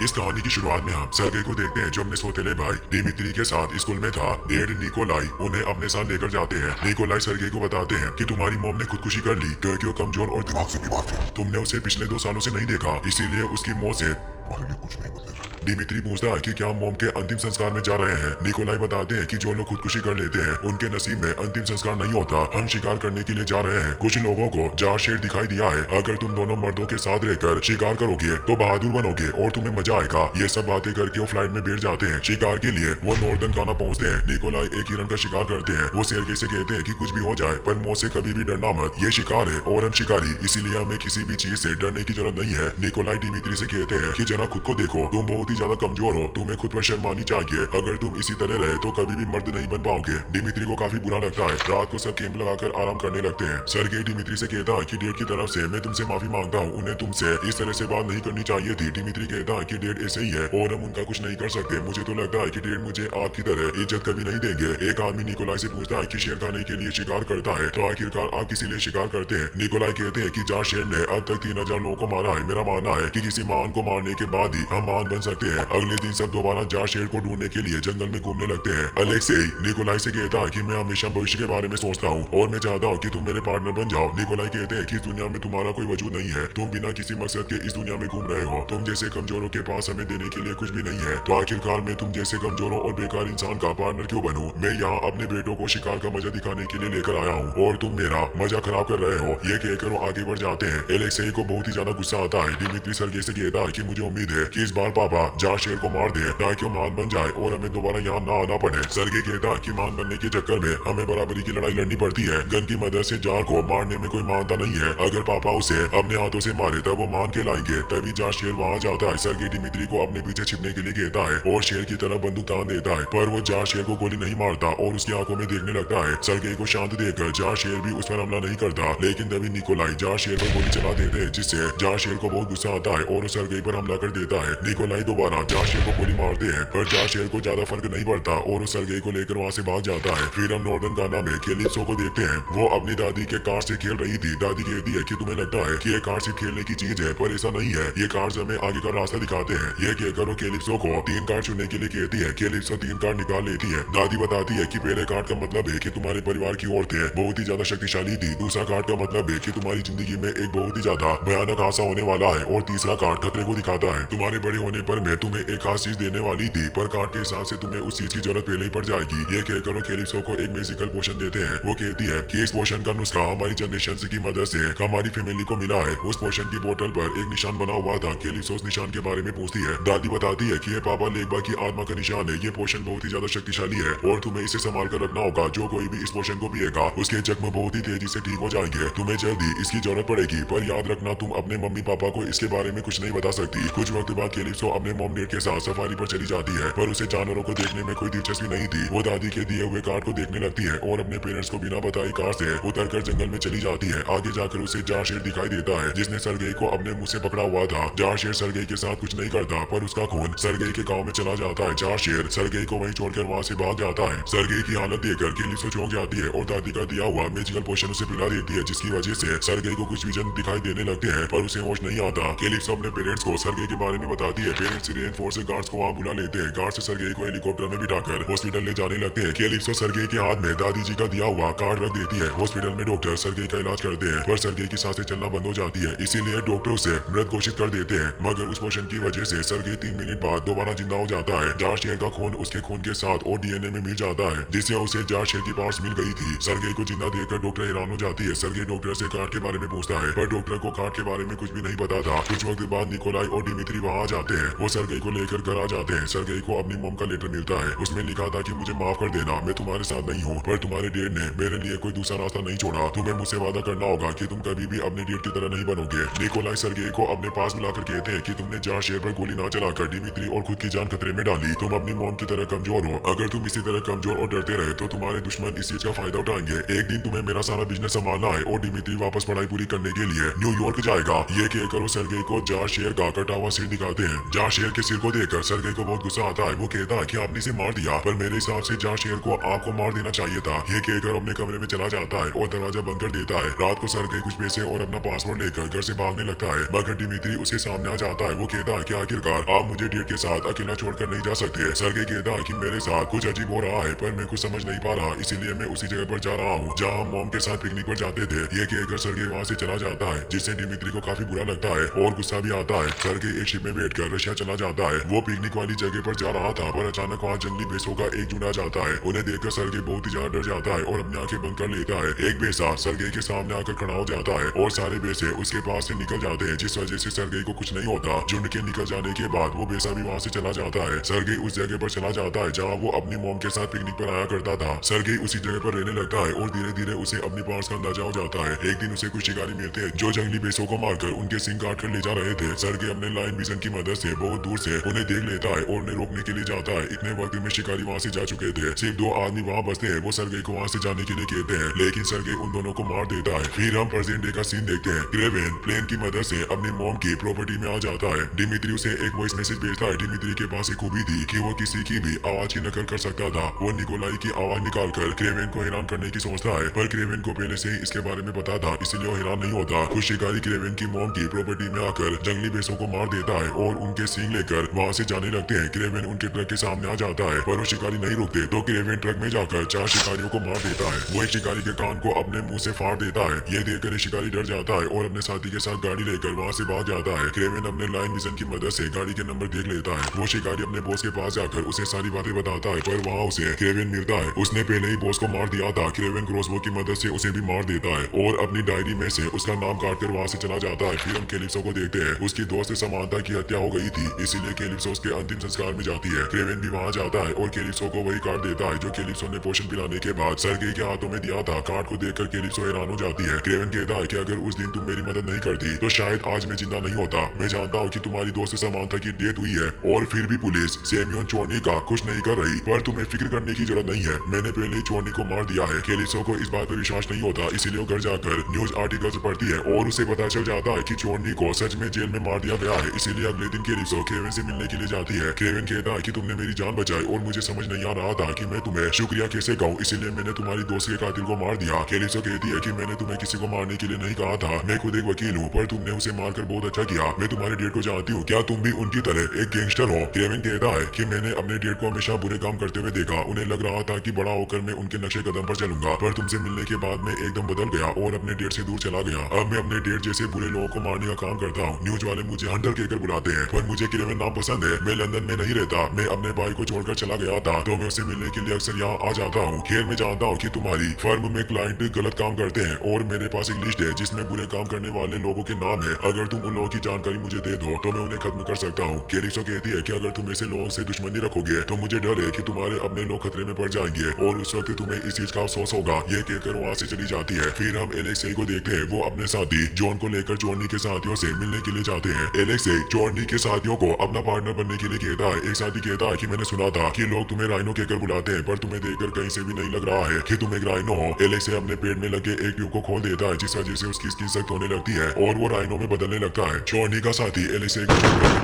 इस कहानी की शुरुआत में हम सर्गेई को देखते हैं जो अपने सौतेले भाई दिमित्री के साथ स्कूल में था। डेड निकोलाई उन्हें अपने साथ लेकर जाते हैं। निकोलाई सर्गेई को बताते हैं कि तुम्हारी मॉम ने खुदकुशी कर ली क्योंकि वो कमजोर और दिमाग से बीमार थी। तुमने उसे पिछले 2 सालों से नहीं देखा, इसीलिए उसकी मौत से तुम्हारे लिए कुछ नहीं बदलेगा। दिमित्री पूछता है कि क्या मॉम के अंतिम संस्कार में जा रहे हैं। निकोलाई बताते हैं कि जो लोग खुदकुशी कर लेते हैं उनके नसीब में अंतिम संस्कार नहीं होता। हम शिकार करने के लिए जा रहे हैं। कुछ लोगों को जार शेर दिखाई दिया है। अगर तुम दोनों मर्दों के साथ रहकर शिकार करोगे तो बहादुर बनोगे और तुम्हें मजा आएगा। ये सब बातें करके वो फ्लाइट में बैठ जाते हैं। शिकार के लिए वो नॉर्दर्न गाना पहुंचते हैं। निकोलाई एक हिरन का शिकार करते हैं। वो सर्गेई से कहते हैं कि कुछ भी हो जाए पर मौत से कभी भी डरना मत। ये शिकार है और हम शिकारी, इसीलिए हमें किसी भी चीज से डरने की जरूरत नहीं है। निकोलाई दिमित्री से कहते हैं कि जरा खुद को देखो, तुम बहुत ही ज्यादा कमजोर हो, तुम्हें खुद पर शर्म आनी चाहिए। अगर तुम इसी तरह रहे तो कभी भी मर्द नहीं बन पाओगे। दिमित्री को काफी बुरा लगता है। रात को सब कैंप लगाकर आराम करने लगते हैं। सर्गेई दिमित्री से कहता है कि डेड की तरफ से मैं तुमसे माफी मांगता हूँ, उन्हें तुमसे इस तरह से बात नहीं करनी चाहिए थी। दिमित्री कहता है कि डेड ऐसे ही है और हम उनका कुछ नहीं कर सकते। मुझे तो लगता है कि डेड मुझे आपकी तरह इज्जत कभी नहीं देंगे। एक आदमी निकोलाई से पूछता है कि शेर खाने के लिए शिकार करता है तो आखिरकार आप किसी लिए शिकार करते हैं। निकोलाई कहते हैं कि जार शेर ने अब तक 3000 लोगों को मारा है। मेरा मानना है कि किसी महान को मारने के बाद ही हम महान बन सकते हैं। अगले दिन सब दोबारा जार शेर को ढूंढने के लिए जंगल में घूमने लगते हैं। अलेक्सेई निकोलाई से कहता है कि मैं हमेशा भविष्य के बारे में सोचता हूँ और मैं चाहता हूँ कि तुम मेरे पार्टनर बन जाओ। निकोलाई कहते हैं कि इस दुनिया में तुम्हारा कोई वजूद नहीं है, तुम बिना किसी मकसद के इस दुनिया में घूम रहे हो। तुम जैसे कमजोरों के पास हमें देने के लिए कुछ भी नहीं है, तो आखिरकार मैं तुम जैसे कमजोरों और बेकार इंसान का पार्टनर क्यों बनूं? मैं यहाँ अपने बेटों को शिकार का मजा दिखाने के लिए लेकर आया हूँ और तुम मेरा मजा खराब कर रहे हो। ये कहकर वो आगे बढ़ जाते हैं। एलेक्सेई को बहुत ही ज्यादा गुस्सा आता है। दिमित्री सर्गेई से कहता है कि मुझे उम्मीद है कि इस बार पापा जार शेर को मार दे ताकि वो महान बन जाए और हमें दोबारा यहाँ ना आना पड़े। सर्गेई कहता है कि महान बनने के चक्कर में हमें बराबरी की लड़ाई लड़नी पड़ती है। गन की मदद से जार को मारने में कोई मानता नहीं है। अगर पापा उसे अपने हाथों से मारे तब वो मान के लाएंगे। तभी जार शेर वहाँ जाता है। सर्गेई दिमित्री को अपने पीछे छिपने के लिए कहता है और शेर की तरफ बंदूक तान देता है, पर वो जार शेर को गोली नहीं मारता और उसकी आंखों में देखने लगता है। सर्गेई को शांत देखकर जार शेर भी उस पर हमला नहीं करता, लेकिन तभी निकोलाई जार शेर पर गोली चला देते हैं जिससे जार शेर को बहुत गुस्सा आता है और सर्गेई पर हमला कर देता है। निकोलाई दोबारा जार शेर को गोली मारते हैं पर जार शेर को ज्यादा फर्क नहीं पड़ता और सर्गेई को लेकर वहाँ से भाग जाता है। फिर हम नॉर्दर्न गाना में कैलिप्सो को देखते हैं। वो अपनी दादी के कार से खेल रही थी। दादी कहती है कि तुम्हें लगता है कि ये कार सिर्फ खेलने की चीज है, पर ऐसा नहीं है। ये कार्ड्स हमें आगे का रास्ता दिखाते हैं। ये कहकर वो कैलिप्सो को 3 कार्ड चुनने के लिए कहती है। कैलिप्सो 3 कार्ड निकाल लेती है। दादी बताती है कि पहले कार्ड का मतलब है कि तुम्हारे परिवार की औरतें बहुत ही ज्यादा शक्तिशाली थी। दूसरा कार्ड का मतलब है कि तुम्हारी जिंदगी में एक बहुत ही ज्यादा भयानक हादसा होने वाला है और तीसरा कार्ड खतरे को दिखाता है। तुम्हारे बड़े होने पर मैं तुम्हें एक खास चीज देने वाली थी, पर कार्ड के हिसाब से तुम्हें उस चीज की जरूरत पहले ही पड़ जाएगी। ये कहकर वो कैलिप्सो को एक मैजिकल पोशन देते हैं। वो कहती है कि इस पोशन का नुस्खा हमारी जनरेशन की मदद से हमारी फैमिली को मिला है। उस पोशन की बोतल पर एक निशान बना हुआ था। कैलिप्सो उस निशान के बारे में पूछती है। दादी बताती है कि ये पापा लेगबा की आत्मा का निशान है। ये पोशन बहुत ही ज्यादा शक्तिशाली है और तुम्हें इसे संभाल कर रखना होगा। जो कोई भी इस पोशन को पिएगा उसके जख्म बहुत ही तेजी से ठीक हो जाएंगे। तुम्हें जल्दी इसकी जरूरत पड़ेगी, पर याद रखना तुम अपने मम्मी पापा को इसके बारे में कुछ नहीं बता सकती। कुछ वक्त बाद कैलिप्सो अपने मॉम डैड के साथ सफारी पर चली जाती है, पर उसे जानवरों को देखने में कोई दिलचस्पी नहीं थी। वो दादी के दिए हुए कार्ड को देखने लगती है और अपने पेरेंट्स को बिना बताए कार से उतरकर जंगल में चली जाती है। आगे जाकर उसे जार शेर दिखाई देता है जिसने सर्गेई को अपने मुंह से पकड़ा हुआ था। जार शेर सर्गेई के साथ कुछ नहीं करता, पर उसका खून सर्गेई के गांव में चला जाता है। जार शेर सर्गेई को वहीं छोड़कर वहां से भाग जाता है। सर्गेई की हालत देखकर कैलिप्सो चौंक जाती है और दादी का दिया हुआ मैजिकल पोशन उसे पिला देती है, जिसकी वजह से सर्गेई को कुछ विजन दिखाई देने लगते हैं, पर उसे होश नहीं आता। कैलिप्सो अपने पेरेंट्स को सर्गेई के बारे में बताती है। पेरेंट्स रेनफोर्स से गार्ड्स को वहां बुला लेते हैं। गार्ड से सर्गेई को हेलीकॉप्टर में बिठाकर हॉस्पिटल ले जाने लगते हैं। कैलिप्सो सर्गेई के हाथ में दादी जी का दिया हुआ कार्ड रख देती है। हॉस्पिटल में डॉक्टर सर्गेई का इलाज करते हैं, पर सर्गेई की सांसें चलना बंद हो जाती है, इसीलिए डॉक्टर उसे मृत घोषित कर देते हैं। मगर उस पोशन की वजह से सर्गेई 3 मिनट बाद दोबारा जिंदा हो जाता है। जार शेर का खून उसके खून के साथ और डीएनए में मिल जाता है, जिससे उसे जार शेर की पावर्स मिल गई थी। सर्गेई को जिंदा देखकर डॉक्टर हैरान हो जाती है। सर्गेई डॉक्टर से कार्ड के बारे में पूछता है, पर डॉक्टर को कार्ड के बारे में कुछ भी नहीं पता था। कुछ वक्त बाद निकोलाई और दिमित्री वहां जाते हैं। वो सर्गेई को लेकर घर आ जाते हैं। सर्गेई को अपनी मॉम का लेटर मिलता है। उसमें लिखा था कि मुझे माफ कर देना, मैं तुम्हारे साथ नहीं हूँ, पर तुम्हारे डैड ने मेरे लिए कोई दूसरा रास्ता नहीं छोड़ा। तुम्हें मुझसे वादा करना होगा कि तुम कभी भी अपने डैड की तरह नहीं बनोगे। निकोलाई सर्गेई को अपने पास बुलाकर कहते हैं कि तुमने जार शेर पर गोली ना चलाकर दिमित्री और खुद की जान खतरे में डाली। तुम अपनी मॉम की तरह कमजोर हो। अगर तुम इसी तरह कमजोर और डरते रहे तो तुम्हारे दुश्मन इस चीज का फायदा उठाएंगे। एक दिन तुम्हें मेरा सारा बिजनेस संभालना है और दिमित्री वापस पढ़ाई पूरी करने के लिए न्यूयॉर्क जाएगा। ये कहकर वो सर्गेई को जार शेर का कटा हुआ सिर दिखाते हैं। जार शेर शेर के सिर को देखकर सर्गे को बहुत गुस्सा आता है। वो कहता है कि आपने इसे मार दिया, पर मेरे हिसाब से जहाँ शेर को आपको मार देना चाहिए था। ये कहकर अपने कमरे में चला जाता है और दरवाजा बंद कर देता है। रात को सर्गे कुछ पैसे और अपना पासपोर्ट लेकर घर से भागने लगता है, मगर डिमित्री उसके सामने आ जाता है। वो कहता है कि आखिरकार आप मुझे डेट के साथ अकेला छोड़कर नहीं जा सकते। सर्गे कहता है कि मेरे साथ कुछ अजीब हो रहा है, पर मैं कुछ समझ नहीं पा रहा, इसीलिए मैं उसी जगह पर जा रहा हूँ जहाँ हम मॉम के साथ पिकनिक पर जाते थे। ये कहकर सर्गे वहाँ से चला जाता है, जिससे डिमित्री को काफी बुरा लगता है और गुस्सा भी आता है। सर्गे एक शिप में बैठकर रशिया चला जाता है। वो पिकनिक वाली जगह पर जा रहा था, पर अचानक वहाँ जंगली भैंसों का एक झुंड आ जाता है। उन्हें देखकर सर्गे बहुत ही ज्यादा डर जाता है और अपनी आंखें बंद कर लेता है। एक भैंसा सर्गे के सामने आकर खड़ा हो जाता है और सारे भैंसे उसके पास से निकल जाते हैं, जिस वजह से सर्गे को कुछ नहीं होता। झुंड के निकल जाने के बाद वो भैंसा भी वहाँ से चला जाता है। सर्गे उस जगह पर चला जाता है जहाँ वो अपनी मॉम के साथ पिकनिक पर आया करता था। सर्गे उसी जगह पर रहने लगता है और धीरे धीरे उसे अपनी पास का अंदाजा हो जाता है। एक दिन उसे कुछ शिकारी मिलते हैं जो जंगली भैंसों को मारकर उनके सिंग काट कर ले जा रहे थे। सर्गे अपने लाइन विजन की मदद से बहुत दूर से उन्हें देख लेता है और उन्हें रोकने के लिए जाता है। इतने वक्त में शिकारी वहाँ से जा चुके थे, सिर्फ 2 आदमी वहाँ बचते हैं। वो सर्गे को वहाँ से जाने के लिए कहते हैं, लेकिन सर्गे उन दोनों को मार देता है। फिर हम प्रेजेंट डे का सीन देखते हैं। क्रेवेन प्लेन की मदद से अपनी मॉम की प्रॉपर्टी में आ जाता है। डिमित्री उसे एक वॉइस मैसेज भेजता है। डिमित्री के पास एक खूबी थी कि वो किसी की भी आवाज की नकल कर सकता था। वो निकोलाई की आवाज निकालकर क्रेवेन को हैरान करने की सोचता है, पर क्रेवेन को पहले से ही इसके बारे में पता था, इसलिए वो हैरान नहीं होता। कुछ शिकारी क्रेवेन की मॉम की प्रॉपर्टी में आकर जंगली भैंसों को मार देता है और उनके सींग लेकर वहाँ से जाने लगते हैं। क्रेवेन उनके ट्रक के सामने आ जाता है, पर वो शिकारी नहीं रुकते, तो क्रेवेन ट्रक में जाकर 4 शिकारियों को मार देता है। वो एक शिकारी के कान को अपने मुंह से फाड़ देता है। ये देखकर शिकारी डर जाता है और अपने साथी के साथ गाड़ी लेकर वहाँ से भाग जाता है। क्रेवेन अपने लाइन विजन की मदद से गाड़ी के नंबर देख लेता है। वो शिकारी अपने बॉस के पास जाकर उसे सारी बातें बताता है, पर वहाँ उसे क्रेवेन मिलता है। उसने पहले ही बॉस को मार दिया था। क्रेवेन क्रॉसबो की मदद से उसे भी मार देता है और अपनी डायरी में से उसका नाम काटकर वहाँ से चला जाता है। फिर हम कैलिप्सो को देखते हैं। उसकी दोस्त समांथा की हत्या हो गई थी, इसीलिए कैलिप्सो उसके अंतिम संस्कार में जाती है। क्रेवेन भी वहाँ जाता है और कैलिप्सो को वही काट देता है जो कैलिप्सो ने पोषण पिलाने के बाद सर्गे के हाथों में दिया था। कार्ड को देखकर कैलिप्सो हैरान हो जाती है। क्रेवेन कहता है कि अगर उस दिन तुम मेरी मदद नहीं करती तो शायद आज मैं जिंदा नहीं होता। मैं जानता हूँ कि तुम्हारी दोस्त समांथा की डेथ हुई है और फिर भी पुलिस सैम्यूल चोर्नी का कुछ नहीं कर रही, पर तुम्हें फिक्र करने की जरूरत नहीं है। मैंने पहले ही चोर्नी को मार दिया है। कैलिप्सो को इस बात पर विश्वास नहीं होता, इसीलिए वो घर जाकर न्यूज आर्टिकल्स पढ़ती है और उसे पता चल जाता है कि चोर्नी को सच में जेल में मार दिया गया है। इसीलिए अगले दिन कैलिप्सो क्रेवेन से मिलने के लिए जाती है। क्रेवेन कहता है कि तुमने मेरी जान बचाई और मुझे समझ नहीं आ रहा था कि मैं तुम्हें शुक्रिया कैसे कहूँ, इसीलिए मैंने तुम्हारी दोस्त के कातिल को मार दिया। कैलिप्सो कहती है कि मैंने तुम्हें किसी को मारने के लिए नहीं कहा था, मैं खुद एक वकील हूँ, पर तुमने उसे मारकर बहुत अच्छा किया। मैं तुम्हारे डेट को जानती हूँ, क्या तुम भी उनकी तरह एक गैंगस्टर हो? क्रेवेन कहता है कि मैंने अपने डेट को हमेशा बुरे काम करते हुए देखा। उन्हें लग रहा था कि बड़ा होकर मैं उनके नक्शे कदम पर चलूंगा, पर तुमसे मिलने के बाद मैं एकदम बदल गया और अपने डेट से दूर चला गया। अब मैं अपने डेट जैसे बुरे लोगों को मारने का काम करता हूँ। न्यूज वाले मुझे हंटर कहकर बुलाते हैं, पर मुझे क्रेवेन नाम पसंद है। मैं लंदन में नहीं रहता, मैं अपने भाई को छोड़कर चला गया था, तो मैं उससे मिलने के लिए अक्सर यहाँ आ जाता हूँ। खैर मैं जानता हूँ कि तुम्हारी फर्म में क्लाइंट गलत काम करते हैं और मेरे पास एक लिस्ट है जिसमें बुरे काम करने वाले लोगों के नाम है। अगर तुम उन लोगों की जानकारी मुझे दे दो तो मैं उन्हें खत्म कर सकता हूँ। कैलिप्सो कहती है कि अगर तुम ऐसे लोगों से दुश्मनी रखोगे तो मुझे डर है कि तुम्हारे अपने लोग खतरे में पड़ जाएंगे और उस वक्त तुम्हें इस चीज का अफसोस होगा। ये कहकर वहाँ से चली जाती है। फिर हम एलेक्सी को देखते हैं। वो अपने साथी जॉन को लेकर चोर्नी के साथियों से मिलने के लिए जाते हैं। एलेक्सी चोर्नी के साथियों को अपना पार्टनर बनने के लिए कहता है। एक साथी कहता है कि मैंने सुना था कि लोग तुम्हें राइनो कहकर बुलाते हैं, पर तुम्हें देखकर कहीं से भी नहीं लग रहा है कि तुम एक राइनो हो। एलेक्सी अपने पेट में लगे एक ट्यूब को खोल देता है, जिस वजह से उसकी स्किन सख्त होने लगती है और वो राइनो में बदलने लगता है। चोर्नी का साथी एलेक्सी को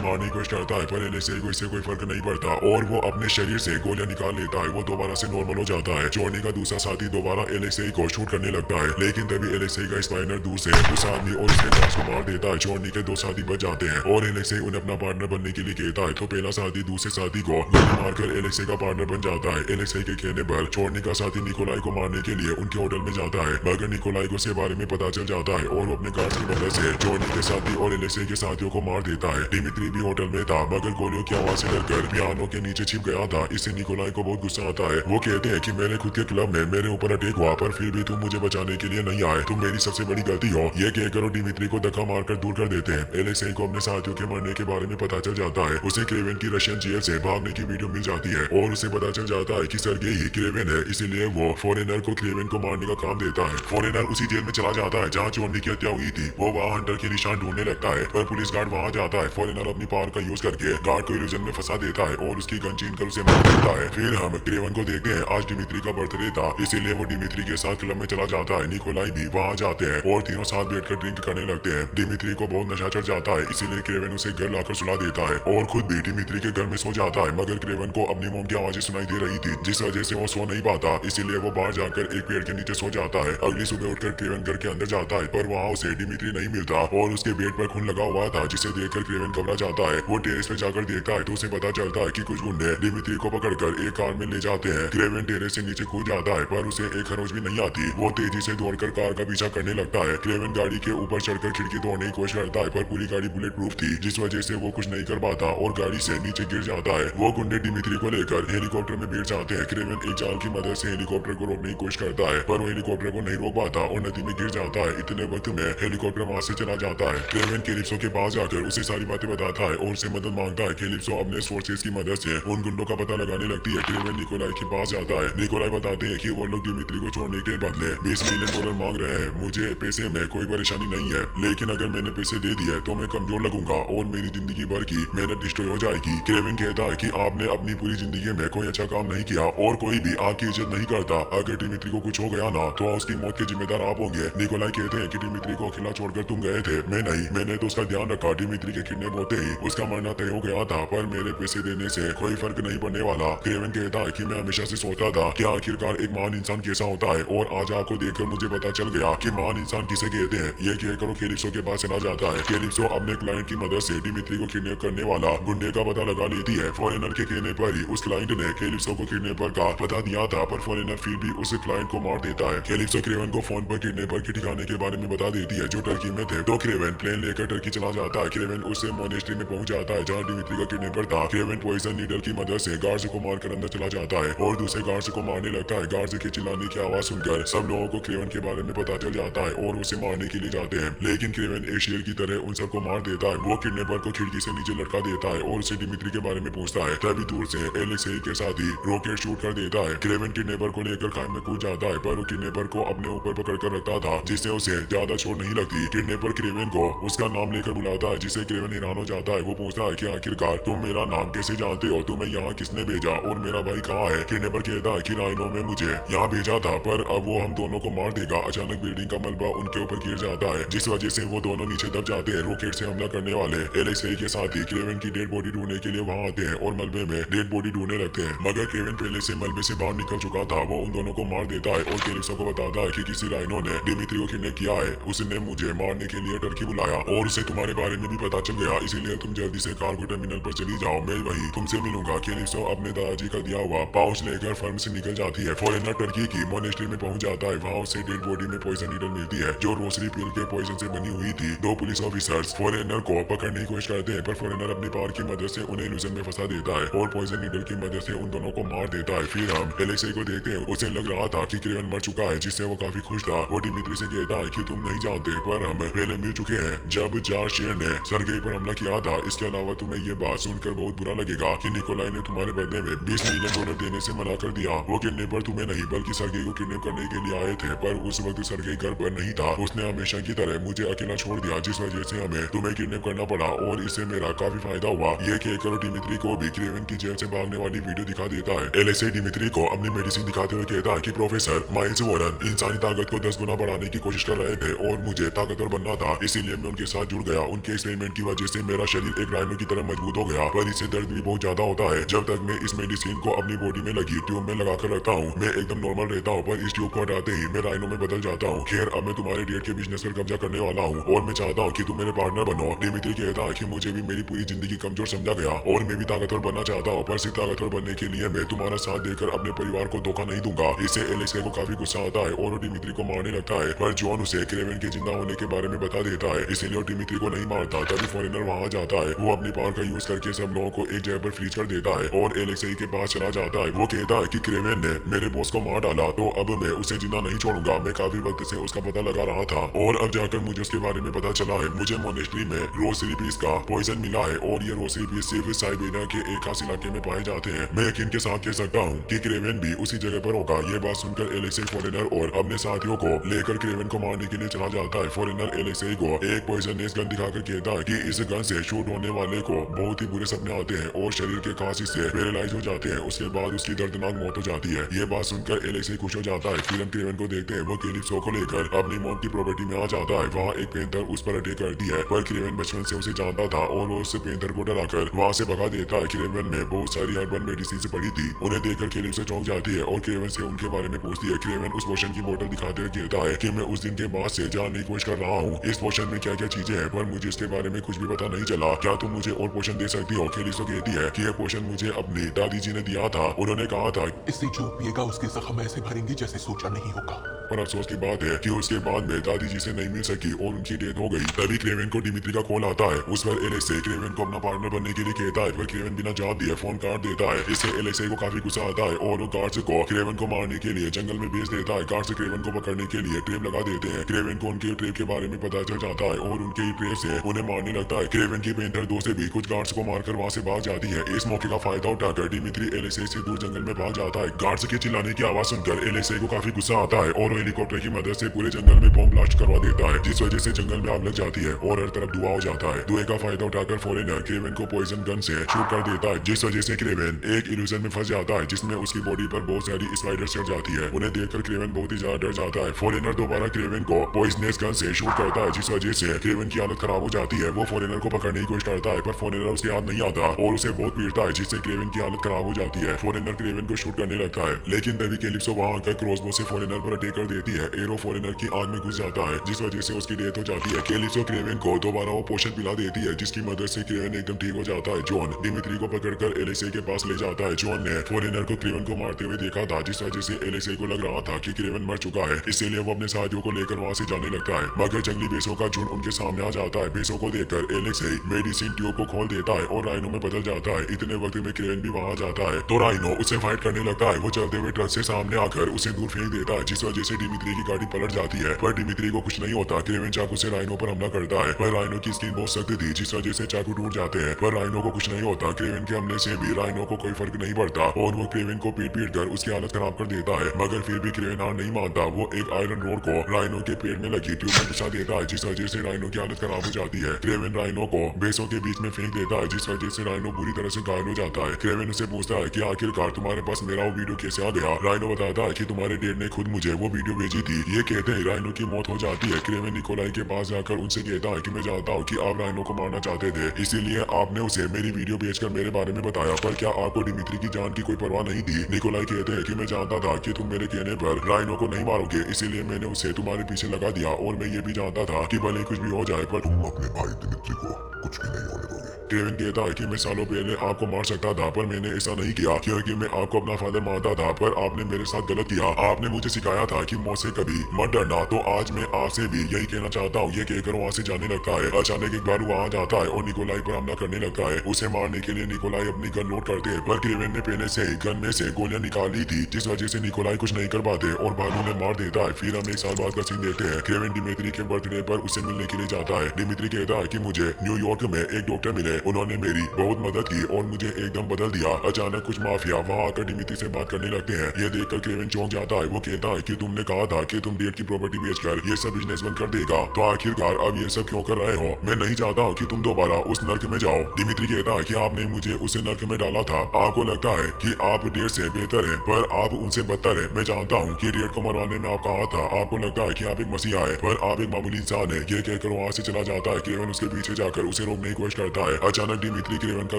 मारने की कोशिश करता है, पर एलेक्सी को इससे कोई फर्क नहीं पड़ता और वो अपने शरीर से गोलियां निकाल लेता है। वो दोबारा से नॉर्मल हो जाता है। चोर्नी का दूसरा साथी दोबारा एलेक्सी को शूट करने लगता है, लेकिन तभी एलेक्सी का स्पाइनर दूर से उस आदमी और उसके दास को मार देता है। चोर्नी के 2 साथी बच जाते हैं और एलेक्सी उन्हें अपना पार्टनर बनने के लिए कहता है, तो पहला साथी दूसरे साथी को गोली मारकर एलेक्सी का पार्टनर बन जाता है। एलेक्सी के कहने पर चोर्नी का साथी निकोलाई को मारने के लिए उनके होटल में जाता है, मगर निकोलाई को इसके बारे में पता चल जाता है और वो अपने गार्ड की मदद से चोर्नी के साथी और एलेक्सी के साथियों को मार देता है। डिमित्री भी होटल में था, मगर गोलियों की आवाज से डरकर पियानो के नीचे छिप गया था। इससे निकोलाई को बहुत गुस्सा आता है। वो कहते हैं कि मेरे खुद के क्लब में मेरे ऊपर अटैक हुआ, पर फिर भी तुम मुझे बचाने के लिए नहीं आए, तुम मेरी सबसे बड़ी गलती हो। ये कहकर वो डिमित्री को धक्का मारकर दूर कर देते हैं। एलेक्सी को अपने साथियों के मरने के बारे में पता चल जाता है। उसे क्रेवेन की रशियन जेल से भागने की वीडियो मिल जाती है और उसे पता चल जाता है कि सर्गे ही क्रेवेन है, इसीलिए वो फॉरेनर को क्रेवेन को मारने का काम देता है। फॉरेनर उसी जेल में चला जाता है जहाँ चोर्नी की हत्या हुई थी। वो वहाँ हंटर के निशान ढूंढने लगता है, पर पुलिस गार्ड वहाँ जाता है। फॉरेनर अपनी पावर का यूज करके गार्ड को इल्यूजन में फंसा देता है और उसकी गन छीन कर उसे मार देता है। फिर हम क्रेवेन को देखते हैं। आज डिमित्री का बर्थडे था, इसीलिए वो डिमित्री के साथ क्लब में चला जाता है। निकोलाई भी वहाँ जाते हैं और तीनों साथ बैठकर ड्रिंक करने लगते हैं। डिमित्री को बहुत नशा चढ़ जाता है, इसीलिए क्रेवेन उसे घर लाकर सुला देता है और खुद भी डिमित्री के घर में सो जाता है। मगर क्रेवन को अपनी मोम की आवाजें सुनाई दे रही थी, जिस वजह से वो सो नहीं पाता, इसीलिए वो बाहर जाकर एक पेड़ के नीचे सो जाता है। अगली सुबह उठकर क्रेवन घर के अंदर जाता है, पर वहाँ उसे डिमित्री नहीं मिलता और उसके बेड पर खून लगा हुआ था, जिसे देखकर क्रेवन घबरा जाता है। वो टेरेस पे जाकर देखता है तो उसे पता चलता है कि कुछ गुंडे डिमित्री को पकड़कर एक कार में ले जाते हैं। क्रेवन टेरेस से नीचे कूद जाता है, पर उसे एक खरोच भी नहीं आती। वो तेजी से दौड़कर कार का पीछा करने लगता है। क्रेवन गाड़ी के ऊपर चढ़कर खिड़की तोड़ने की कोशिश करता है, पर पूरी गाड़ी बुलेट प्रूफ थी, जिस वजह से वो कुछ नहीं कर पाता और गाड़ी से नीचे गिर जाता है। वो गुंडे डिमित्री को लेकर हेलीकॉप्टर में बैठ जाते हैं। क्रेवन एक जाल की मदद से हेलीकॉप्टर को रोकने की कोशिश करता है, पर वो हेलीकॉप्टर को नहीं रोक पाता और नदी में गिर जाता है। इतने वक्त में हेलीकॉप्टर वहां से चला जाता है। क्रेवन कैलिप्सो के पास जाकर उसे सारी बातें बताता है और उससे मदद मांगता है। कैलिप्सो अपने फोर्सेस की मदद से उन गुंडों का पता लगाने लगती है। क्रेवन निकोलाई के पास जाता है। निकोलाई बताते हैं कि वो लोग डिमित्री को छोड़ने के बदले $20 मिलियन मांग रहे हैं। मुझे पैसे में कोई परेशानी नहीं है, लेकिन अगर मैंने पैसे दे दिए तो मैं कमजोर लगूंगा और मेरी जिंदगी भर की मेहनत डिस्ट्रॉय हो जाएगी। क्रेवन कहता है कि आपने अपनी पूरी जिंदगी में कोई अच्छा काम नहीं किया और कोई भी आपकी इज्जत नहीं करता। अगर डिमित्री को कुछ हो गया ना तो उसकी मौत के जिम्मेदार आप होंगे। निकोलाई कहते हैं कि डिमित्री को अकेला छोड़कर तुम गए थे। मैं नहीं, मैंने तो उसका ध्यान रखा। डिमित्री के किडनैप होते ही उसका मरना तय हो गया था, पर मेरे पैसे देने से कोई फर्क नहीं पड़ने वाला। क्रेवन कहता है कि मैं हमेशा से सोचता था कि आखिरकार एक महान इंसान कैसा होता है, और आज आपको देखकर मुझे पता चल गया कि महान इंसान किसे कहते हैं। ये कहकर कैलिप्सो के पास चला जाता है। कैलिप्सो अपने क्लाइंट की मदद से डिमित्री को किडनैप करने वाला गुंडे का पता लगा लेती है। फॉरेनर के कहने पर ही उस क्लाइंट ने कैलिप्सो को किडनैपर का पता दिया था, पर फॉरेनर फिर भी उस क्लाइंट को मार देता है। कैलिप्सो क्रेवन को फोन पर किडनैपर के ठिकाने के बारे में बता देती है जो टर्की में थे, तो क्रेवन प्लेन लेकर टर्की चला जाता है। क्रेवन उससे मोनेस्ट्री में पहुंच जाता है जहाँ डिमित्री का किडनैपर था। क्रेवन पॉइजन नीडल की मदद से गार्ड्स को मारकर अंदर चला जाता है और दूसरे गार्ड्स को मारने लगता है। गार्ड्स के चिल्लाने की आवाज सुनकर सब लोगों को क्रेवन के बारे में पता चल जाता है और उसे मारने के लिए जाते हैं, लेकिन क्रेवन एक शेर की तरह उन सबको मार देता है। वो किडनैपर को खिड़की से नीचे लटका देता है और उसे डिमित्री के बारे में पूछता है। तभी दूर से एलेक्सेई के साथ ही रॉकेट शूट कर देता है। क्रेवन किडनैपर को लेकर खाई में कूद जाता है, पर वो किडनैपर को अपने ऊपर पकड़कर रखता था, जिससे उसे ज्यादा चोट नहीं लगती। किडनैपर क्रेवन को उसका नाम लेकर बुलाता है, जिससे क्रेवन हैरान हो जाता है। वो पूछता है कि आखिरकार तुम मेरा नाम कैसे जानते हो, तुम्हें यहाँ किसने भेजा और मेरा भाई कहाँ है। किडनैपर कहता है कि राइनो ने मुझे यहाँ भेजा था, पर अब वो हम दोनों को मार देगा। अचानक बिल्डिंग का मलबा उनके ऊपर गिर जाता है, जिस वजह से वो दोनों नीचे दब जाते हैं। रॉकेट से हमला करने वाले एलेक्सेई के साथ ही क्रेवन की डेड बॉडी ढूंढने के लिए वहाँ आते हैं और मलबे में डेड बॉडी ढूंढने लगते हैं, मगर क्रेवन पहले से मलबे से बाहर निकल चुका था। वो उन दोनों को मार देता है और कैलिप्सो को बताता है कि किसी राइनो ने डिमित्री को किडनैप किया है। उसने मुझे मारने के लिए टर्की बुलाया और उसे तुम्हारे बारे में भी पता चल गया, इसीलिए तुम जल्दी से कार्गो टर्मिनल पर चली जाओ, मैं वही तुमसे मिलूंगा। कैलिप्सो अपने दादाजी का दिया हुआ पाउच लेकर फर्म से निकल जाती है। फॉरेनर टर्की की मोनेस्ट्री में पहुंच जाता है। वहाँ उसे डेड बॉडी में पॉइजन नीडल मिलती है, जो रोसरी पिल के पॉइजन से बनी हुई थी। दो पुलिस ऑफिसर्स फॉरेनर को पकड़ने की कोशिश करते हैं, पर फॉरेनर अपनी पावर की मदद से उन्हें इल्यूजन में फंसा देता है और पॉइजन नीडल की मदद से उन दोनों को मार देता है। फिर हम एलेक्सेई को देखते हैं। उसे लग रहा था कि क्रेवन मर चुका है, जिससे वो काफी खुश था। वो डिमित्री से कहता है कि तुम नहीं जानते, पर हम पहले मिल चुके हैं जब जार शेर ने सर्गेई पर हमला किया था। इसके अलावा तुम्हें ये बात सुनकर बहुत बुरा लगेगा कि निकोलाई ने तुम्हारे बदले में $20 मिलियन देने से मना कर दिया। वो किडनैपर तुम्हें नहीं बल्कि सर्गेई को किडनैप करने के लिए आए थे, पर उस वक्त सर्गेई घर पर नहीं था। उसने हमेशा की तरह मुझे अकेला छोड़ दिया, जिस वजह से हमें तुम्हें किडनैप करना पड़ा और इससे मेरा काफी फायदा हुआ। ये कहकर डिमित्री को भी क्रेवन की जेल से भागने वाली वीडियो दिखा देता है। एलेक्सेई डिमित्री को अपनी मेडिसिन दिखाते हुए कहता है कि प्रोफेसर माइल्स वॉरेन इंसानी ताकत को 10 गुना बढ़ाने की कोशिश कर रहे थे और मुझे ताकतवर बनना था, इसीलिए मैं उनके साथ जुड़ गया। उनके एक्सपेरिमेंट की वजह से मेरा शरीर एक राइनो की तरह मजबूत हो गया, पर इससे दर्द भी बहुत ज्यादा होता है। जब तक मैं इस मेडिसिन को अपनी बॉडी में लगी ट्यूब में लगाकर रखता हूँ, मैं एकदम नॉर्मल रहता हूँ, पर इस ट्यूब को हटाते ही मैं राइनो में बदल जाता हूँ। खैर, अब मैं तुम्हारे डेट के बिजनेस पर कब्जा करने वाला हूँ और मैं चाहता हूँ कि तुम मेरे पार्टनर बनो। डिमित्री कहता है कि मुझे भी मेरी पूरी जिंदगी कमजोर समझा गया और मैं भी ताकतवर बनना चाहता हूँ, पर सिर्फ ताकतवर बनने के लिए मैं तुम्हारा साथ देकर अपने परिवार को धोखा नहीं दूंगा। इससे एलेक्सेई को काफी गुस्सा आता है और वो डिमित्री को मारने लगता है, पर जॉन उसे क्रेवन के जिंदा होने के बारे में बता देता है, इसीलिए डिमित्री को नहीं मारता। तभी फॉरेनर वहाँ जाता है। वो अपनी पावर का यूज करके सब लोगों को एक जगह पर फ्रीज कर देता है और एलेक्सेई के पास चला जाता है। वो कहता है कि क्रेवन ने मेरे बॉस को मार डाला, तो अब मैं उसे जिंदा नहीं छोड़ूंगा। मैं काफी वक्त से उसका पता लगा रहा था और अब जाकर मुझे उसके बारे में पता चला है। मुझे मोनेस्ट्री में रोसरी पीस का पॉइजन मिला है और ये रोसरी पीस सिर्फ साइबेरिया के एक खास इलाके में पाए जाते हैं। मैं यकीन के साथ कह सकता हूँ कि क्रेवन भी उसी जगह पर होगा। ये बात सुनकर एलेक्सेई फॉरेनर और अपने साथियों को लेकर क्रेवन को मारने के लिए चला जाता है। फॉरेनर एलेक्सेई को एक पॉइजनस गन दिखाकर कहता है कि इस गन से शूट होने वाले को बहुत ही बुरे सपने आते हैं और शरीर के खास हिस्से पैरालाइज हो जाते हैं। उसके बाद उसकी दर्दनाक मौत हो जाती है। ये बात सुनकर एलेक्सेई खुश हो जाता है। फिर हम क्रेवन को देखते हैं। वो कैलिप्सो को लेकर अपनी मॉम की प्रॉपर्टी में आ जाता है। वहाँ एक पैंथर उस पर अटैक करती है, पर क्रेवन बचपन से उसे जानता था और वो वो उस पेंटर को डराकर वहाँ से भगा देता है। क्रेवन में बहुत सारी हर्बल मेडिसिन से पड़ी थी। उन्हें देखकर कैलिप्सो चौंक जाती है और क्रेवन से उनके बारे में पूछती है। क्रेवन उस पोशन की बोतल दिखाते हुए कहता है कि मैं उस दिन के बाद से जानने की कोशिश कर रहा हूँ इस पोशन में क्या क्या चीजें हैं, पर मुझे इसके बारे में कुछ भी पता नहीं चला। क्या तुम मुझे और पोशन दे सकती हो? कैलिप्सो कहती है कि यह पोशन मुझे अपनी दादी जी ने दिया था। उन्होंने कहा था इससे जो पिएगा उसके जख्म ऐसे भरेंगे जैसे सोचा नहीं होगा। पर अफसोस की बात है कि उसके बाद में दादी जी से नहीं मिल सकी और उनकी डेथ हो गई। तभी क्रेवन को डिमित्री का कॉल आता है। उस पर एलेक्से क्रेवन को अपना पार्टनर बनने के लिए कहता है, पर क्रेवन बिना जवाब दिए फोन काट देता है। इससे एलेक्से को काफी गुस्सा आता है और वो गार्ड्स को क्रेवन को मारने के लिए जंगल में भेज देता है। गार्ड्स क्रेवन को पकड़ने के लिए ट्रेप लगा देते हैं। क्रेवन को उनके ट्रेप के बारे में पता चल जाता है और उनके ट्रेप से उन्हें मारने लगता है। क्रेवन की पेंटर दोस्त भी कुछ गार्ड्स को मारकर वहाँ से भाग जाती है। इस मौके का फायदा उठाकर डिमित्री एलेक्से से दूर जंगल में भाग जाता है। गार्ड्स के चिल्लाने की आवाज सुनकर एलेक्से को काफी गुस्सा आता है और हेलीकॉप्टर की मदद से पूरे जंगल में बॉम्ब ब्लास्ट करवा देता है, जिस वजह से जंगल में आग लग जाती है और हर तरफ धुआं हो जाता है। धुएं का फायदा उठाकर फॉरेनर क्रेवन को पॉइजन गन से शूट कर देता है, जिस वजह से क्रेवन एक इल्यूजन में फंस जाता है जिसमें उसकी बॉडी पर बहुत सारी स्पाइडर चढ़ जाती है। उन्हें देखकर क्रेवन बहुत ही ज्यादा डर जाता है। फॉरेनर दोबारा क्रेवन को पॉइजनस गन से शूट करता है, जिस वजह से क्रेवन की हालत खराब हो जाती है। वो फॉरेनर को पकड़ने की कोशिश करता है, पर फॉरेनर उसके हाथ नहीं आता और उसे बहुत पीटता है, जिससे क्रेवन की हालत खराब हो जाती है। फॉरेनर क्रेवन को शूट करने लगता है, लेकिन तभी कैलिप्सो वहां आकर क्रॉसबो से फॉरेनर पर अटैक कर देती है। एरो फॉरेनर की आग में घुस जाता है, जिस वजह से उसकी डेथ हो जाती है। कैलिप्सो क्रेवन को दोबारा वो पोशन पिला देती है, जिसकी मदद से क्रेवन एकदम ठीक हो जाता है। जॉन डिमित्री को पकड़कर एलेक्से के पास ले जाता है। जॉन ने फॉरेनर को क्रेवन को मारते हुए देखा था, जिस वजह से एलेक्से को लग रहा था कि क्रेवन मर चुका है, इसीलिए वो अपने साथियों को लेकर वहां से जाने लगता है। मगर जंगली बेसों का झुंड उनके सामने आ जाता है। बेसों को देखकर एलेक्से मेडिसिन ट्यूब को खोल देता है और राइनो में बदल जाता है। इतने वक्त में क्रेवन भी वहां जाता है तो राइनो उससे फाइट करने लगता है। वो चलते हुए ट्रक से सामने आकर उसे दूर फेंक देता है, जिस वजह से डिमित्री की गाड़ी पलट जाती है, पर डिमित्री को कुछ नहीं होता। क्रेवन चाकू से राइनो पर हमला करता है, पर राइनो की स्किन बहुत सख्त थी, जिस वजह से चाकू टूट जाते हैं, पर राइनो को कुछ नहीं होता। क्रेवन के हमले से भी राइनो को कोई फर्क नहीं पड़ता और वो क्रेवन को पीट पीट कर उसकी हालत खराब कर देता है। मगर फिर भी क्रेवन हार नहीं मानता। वो एक आयरन रोड को राइनो के पेट में लगी ट्यूब में घुसा देता है, जिस वजह से राइनो की हालत खराब हो जाती है। क्रेवन राइनो को बेसों के बीच में फेंक देता है, जिस वजह से राइनो बुरी तरह से घायल हो जाता है। क्रेवन उसे पूछता है कि आखिरकार तुम्हारे पास मेरा वो वीडियो कैसे आ गया? राइनो बताता है कि तुम्हारे डैड ने खुद मुझे वो वीडियो भेजी थी। ये कहते हैं राइनो की मौत हो जाती है। क्रेवन निकोलाई के पास जाकर उनसे कहता है कि मैं जानता हूँ कि आप राइनो को मारना चाहते थे, इसीलिए आपने उसे मेरी वीडियो भेजकर मेरे बारे में बताया, पर क्या आपको डिमित्री की जान की कोई परवाह नहीं थी? निकोलाई कहते हैं कि मैं जानता था कि तुम मेरे कहने पर राइनो को नहीं मारोगे, इसीलिए मैंने उसे तुम्हारे पीछे लगा दिया और मैं ये भी जानता था कि भले कुछ भी हो जाए पर तुम अपने भाई दिमित्री को कुछ भी नहीं होने दोगे। क्रेवन कहता है कि मैं सालों पहले आपको मार सकता था, पर मैंने ऐसा नहीं किया क्योंकि मैं आपको अपना फादर मानता था, पर आपने मेरे साथ गलत किया। आपने मुझे सिखाया था कि मौत से कभी मत डरना, तो आज मैं आपसे भी यही कहना चाहता हूँ। ये कहकर वहाँ से जाने लगता है। अचानक एक बार वहाँ जाता है और निकोलाई पर हमला करने लगता है। उसे मारने के लिए निकोलाई अपनी गन लोड करते हैं, पर क्रेवन ने पहले से ही गन में से गोलियां निकाल ली थी, जिस वजह से निकोलाई कुछ नहीं कर पाते और भालू ने मार देता है। फिर हम एक साल बाद का सीन देखते हैं। क्रेवन डिमित्री के बर्थडे पर उसे मिलने के लिए जाता है। डिमित्री कहता है कि मुझे न्यूयॉर्क में एक डॉक्टर मिले, उन्होंने मेरी बहुत मदद की और मुझे एकदम बदल दिया। अचानक कुछ माफिया वहाँ आकर डिमित्री से बात करने लगते हैं। ये देखकर क्रेवन चौंक जाता है। वो कहता है कि तुमने कहा था कि तुम डेट की प्रॉपर्टी बेचकर ये सब बिजनेस बंद कर देगा, तो आखिरकार अब ये सब क्यों कर रहे हो? मैं नहीं चाहता हूँ कि तुम दोबारा उस नर्क में जाओ। डिमित्री कहता है कि आपने मुझे उस नर्क में डाला था, आपको लगता है कि आप डेट से बेहतर है, पर आप उनसे बदतर है। मैं जानता हूँ कि डेट को मरवाने में आपका हाथ था। आपको लगता है कि आप एक मसीहा है, पर आप एक मामूली इंसान है। ये कहकर वहाँ से चला जाता है। क्रेवन उसके पीछे जाकर उसे रोकने की कोशिश करता है। अचानक डिमित्री क्रेवन का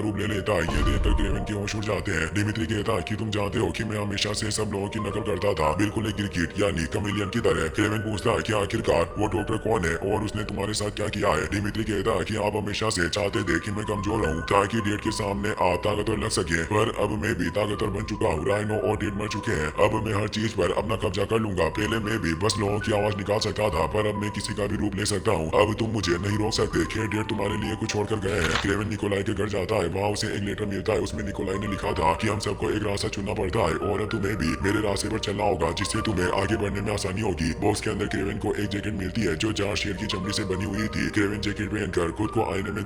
रूप ले लेता है। ये देखकर क्रेवन के होश उड़ जाते हैं। डिमित्री कहता है कि तुम जानते हो कि मैं हमेशा से सब लोगों की नकल करता था, बिल्कुल एक गिरगिट यानी कमेलियन की तरह। क्रेवन पूछता है कि आखिरकार वो डॉक्टर कौन है और उसने तुम्हारे साथ क्या किया है? डिमित्री कहता है कि आप हमेशा से चाहते थे कि मैं कमजोर रहूं ताकि डेट के सामने आप ताकतवर लग सके, पर अब मैं भी ताकतवर बन चुका हूँ। राइनो और डेट मर चुके हैं। अब मैं हर चीज पर अपना कब्जा कर लूंगा। पहले मैं भी बस लोगों की आवाज निकाल सकता था, पर अब मैं किसी का भी रूप ले सकता हूँ। अब तुम मुझे नहीं रोक सकते। खैर डेट तुम्हारे लिए कुछ छोड़कर गए हैं। क्रेवन निकोलाई के घर जाता है। वहाँ उसे एक लेटर मिलता है। उसमें निकोलाई ने लिखा था कि हम सबको एक रास्ता चुनना पड़ता है और अब तुम्हें भी मेरे रास्ते पर चलना होगा, जिससे तुम्हें आगे बढ़ने में आसानी होगी। बॉक्स के अंदर क्रेवन को एक जैकेट मिलती है जो 4 शेर की चमड़ी से बनी हुई थी। क्रेवन जैकेट पहनकर खुद को आईने में